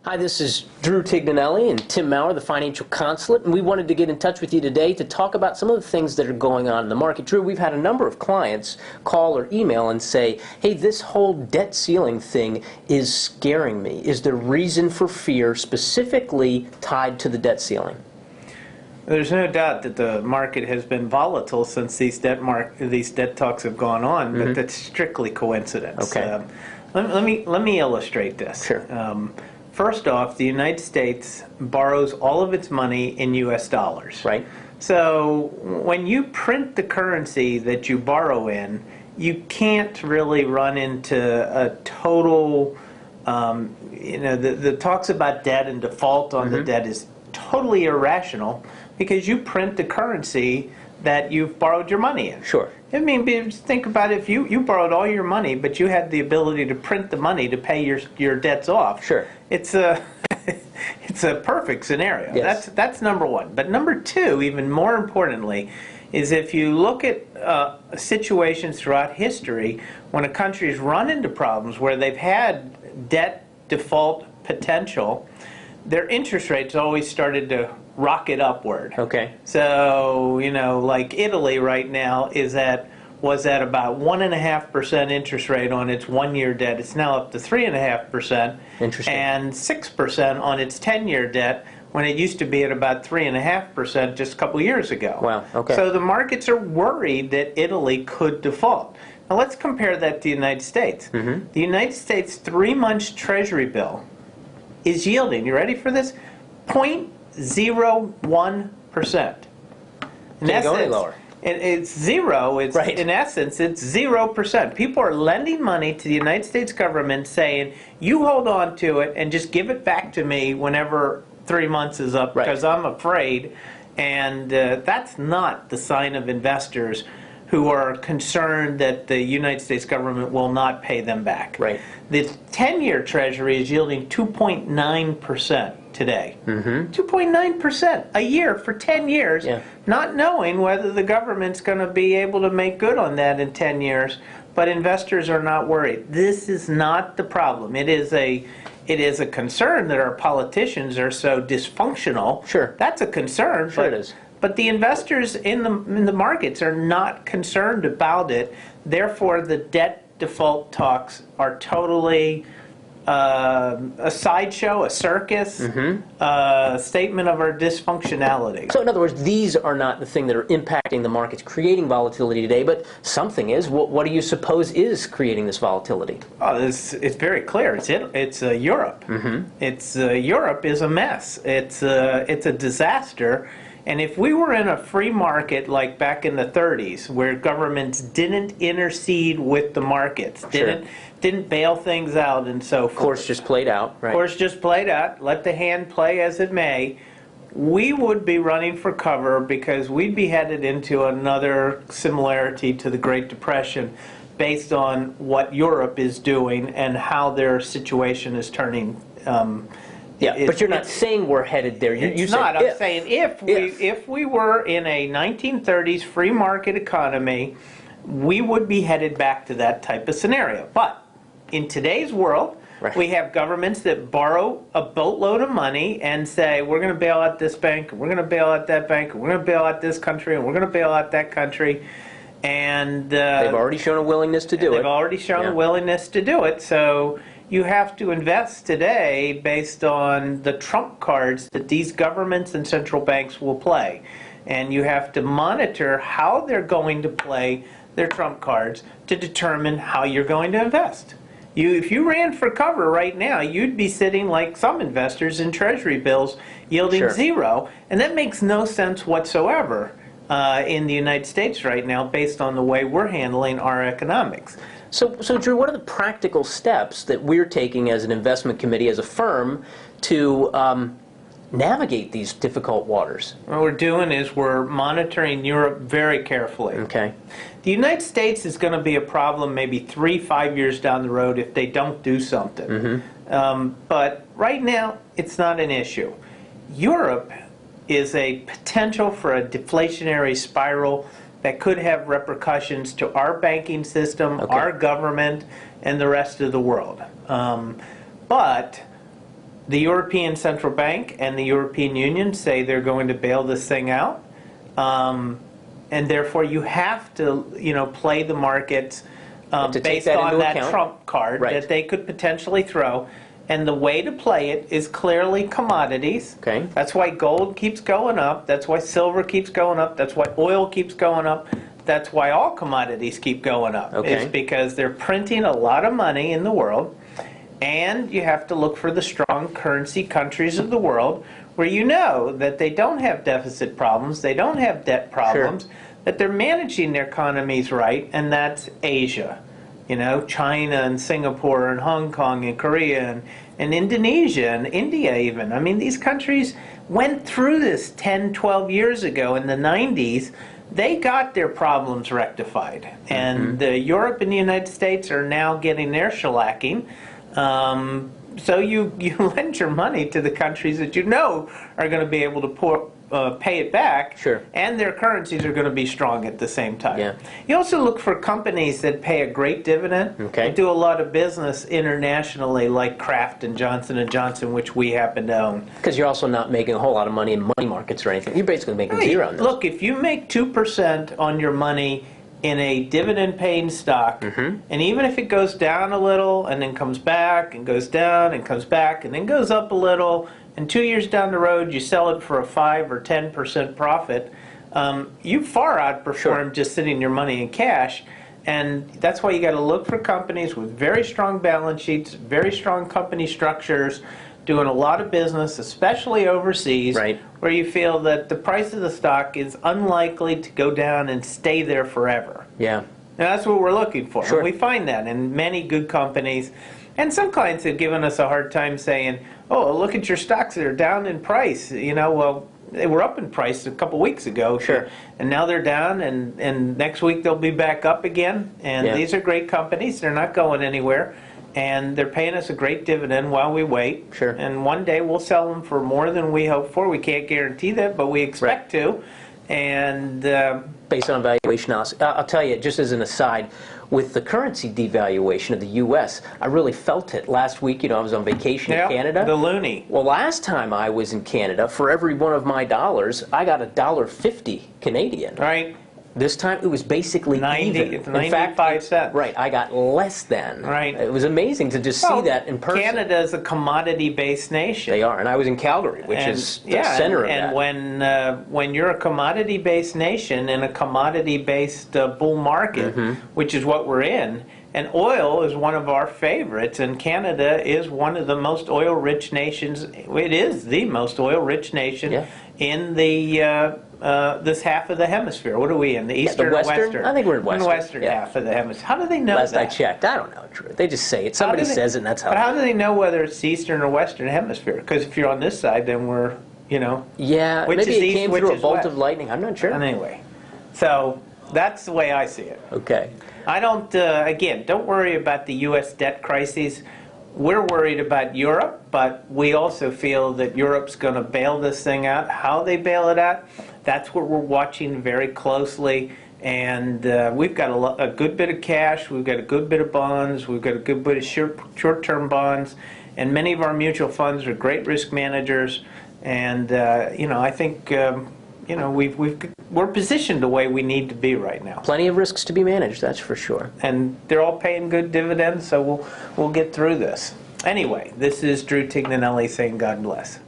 Hi, this is Drew Tignanelli and Tim Maurer, the Financial Consulate, and we wanted to get in touch with you today to talk about some of the things that are going on in the market. Drew, we've had a number of clients call or email and say, hey, this whole debt ceiling thing is scaring me. Is there reason for fear specifically tied to the debt ceiling? There's no doubt that the market has been volatile since these debt talks have gone on, but that's strictly coincidence. Okay. Let me illustrate this. Sure. First off, the United States borrows all of its money in U.S. dollars. Right. So when you print the currency that you borrow in, you can't really run into a total, the talks about debt and default on the debt is totally irrational because you print the currency that you've borrowed your money in. Sure. I mean, just think about it. If you borrowed all your money, but you had the ability to print the money to pay your debts off. Sure. It's a it's a perfect scenario. Yes. That's number one. But number two, even more importantly, is if you look at situations throughout history when a country's run into problems where they've had debt default potential, their interest rates always started to rocket upward. Okay. So, like Italy right now was at about 1.5% interest rate on its 1-year debt. It's now up to 3.5%. Interesting. And 6% on its 10-year debt, when it used to be at about 3.5% just a couple years ago. Wow. Okay. So the markets are worried that Italy could default. Now let's compare that to the United States. The United States 3-month Treasury bill is yielding, you ready for this? 0.01%. Can't go any lower. It's zero. It's right. In essence, it's 0%. People are lending money to the United States government saying, you hold on to it and just give it back to me whenever 3 months is up because I'm afraid. And that's not the sign of investors who are concerned that the United States government will not pay them back. Right. The 10-year Treasury is yielding 2.9% today. 2.9% a year for 10 years, not knowing whether the government's going to be able to make good on that in 10 years, but investors are not worried. This is not the problem. It is a concern that our politicians are so dysfunctional. Sure. That's a concern. Sure it is. But the investors in the markets are not concerned about it. Therefore, the debt default talks are totally a sideshow, a circus, a statement of our dysfunctionality. So in other words, these are not the thing that are impacting the markets, creating volatility today, but something is. What do you suppose is creating this volatility? Oh, it's very clear. It's Europe. Europe is a mess. It's a disaster. And if we were in a free market like back in the 30s, where governments didn't intercede with the markets, didn't bail things out and so forth. Course just played out. Right. Course just played out. Let the hand play as it may. We would be running for cover because we'd be headed into another similarity to the Great Depression based on what Europe is doing and how their situation is turning. But you're not saying we're headed there. I'm saying if we were in a 1930s free market economy, we would be headed back to that type of scenario. But in today's world, we have governments that borrow a boatload of money and say, we're going to bail out this bank, we're going to bail out that bank, we're going to bail out this country, and we're going to bail out that country. And they've already shown a willingness to do it. They've already shown a willingness to do it. So you have to invest today based on the trump cards that these governments and central banks will play. And you have to monitor how they're going to play their trump cards to determine how you're going to invest. If you ran for cover right now, you'd be sitting like some investors in Treasury bills yielding zero. And that makes no sense whatsoever in the United States right now based on the way we're handling our economics. So Drew, what are the practical steps that we're taking as an investment committee, as a firm, to navigate these difficult waters? What we're doing is we're monitoring Europe very carefully. Okay. The United States is going to be a problem maybe 3-5 years down the road if they don't do something. But right now, it's not an issue. Europe is a potential for a deflationary spiral that could have repercussions to our banking system, our government, and the rest of the world. But The European Central Bank and the European Union say they're going to bail this thing out. And therefore you have to, play the markets based on that trump card that they could potentially throw. And the way to play it is clearly commodities. Okay. That's why gold keeps going up. That's why silver keeps going up. That's why oil keeps going up. That's why all commodities keep going up. Okay. It's because they're printing a lot of money in the world. And you have to look for the strong currency countries of the world where you know that they don't have deficit problems, they don't have debt problems, that they're managing their economies right, and that's Asia. China and Singapore and Hong Kong and Korea and Indonesia and India even. I mean, these countries went through this 10, 12 years ago in the 90s. They got their problems rectified. And Europe and the United States are now getting their shellacking. So you lend your money to the countries that you know are going to be able to pay it back, and their currencies are going to be strong at the same time. Yeah. You also look for companies that pay a great dividend, and do a lot of business internationally, like Kraft and Johnson & Johnson, which we happen to own. Because you're also not making a whole lot of money in money markets or anything. You're basically making zero on those. Look, if you make 2% on your money in a dividend-paying stock, and even if it goes down a little and then comes back and goes down and comes back and then goes up a little, and 2 years down the road you sell it for a 5 or 10% profit, you far outperform just sitting your money in cash. And that's why you got to look for companies with very strong balance sheets, very strong company structures, doing a lot of business, especially overseas, where you feel that the price of the stock is unlikely to go down and stay there forever. Yeah. Now that's what we're looking for. And we find that in many good companies. And some clients have given us a hard time saying, oh, look at your stocks that are down in price. Well, they were up in price a couple weeks ago. And now they're down, and next week they'll be back up again. And these are great companies. They're not going anywhere. And they're paying us a great dividend while we wait. And one day we'll sell them for more than we hope for. We can't guarantee that, but we expect to. And based on valuation analysis, I'll tell you, just as an aside, with the currency devaluation of the U.S., I really felt it. Last week, I was on vacation in Canada. The loonie. Well, last time I was in Canada, for every one of my dollars, I got $1.50 Canadian. Right. This time it was basically 90, even. It's 95 cents. Right, I got less than. Right. It was amazing to just see that in person. Canada is a commodity-based nation. They are, and I was in Calgary, which is the center of that. And when you're a commodity-based nation in a commodity-based bull market, which is what we're in, and oil is one of our favorites, and Canada is one of the most oil-rich nations. It is the most oil-rich nation in the this half of the hemisphere. What are we in? The eastern or western? I think we're in western. In the western half of the hemisphere. How do they know Last that? I checked. I don't know, Drew. They just say it. Somebody says it, and that's how. But how do they know whether it's the eastern or western hemisphere? Because if you're on this side, then we're, Yeah, which maybe is it east, came which through a is bolt west. of lightning. I'm not sure. Anyway, so that's the way I see it. Okay. I don't, again, don't worry about the U.S. debt crises. We're worried about Europe, but we also feel that Europe's going to bail this thing out. How they bail it out, that's what we're watching very closely. And we've got a good bit of cash, we've got a good bit of bonds, we've got a good bit of short-term bonds, and many of our mutual funds are great risk managers. And, I think, we're positioned the way we need to be right now. Plenty of risks to be managed, that's for sure. And they're all paying good dividends, so we'll get through this. Anyway, this is Drew Tignanelli saying God bless.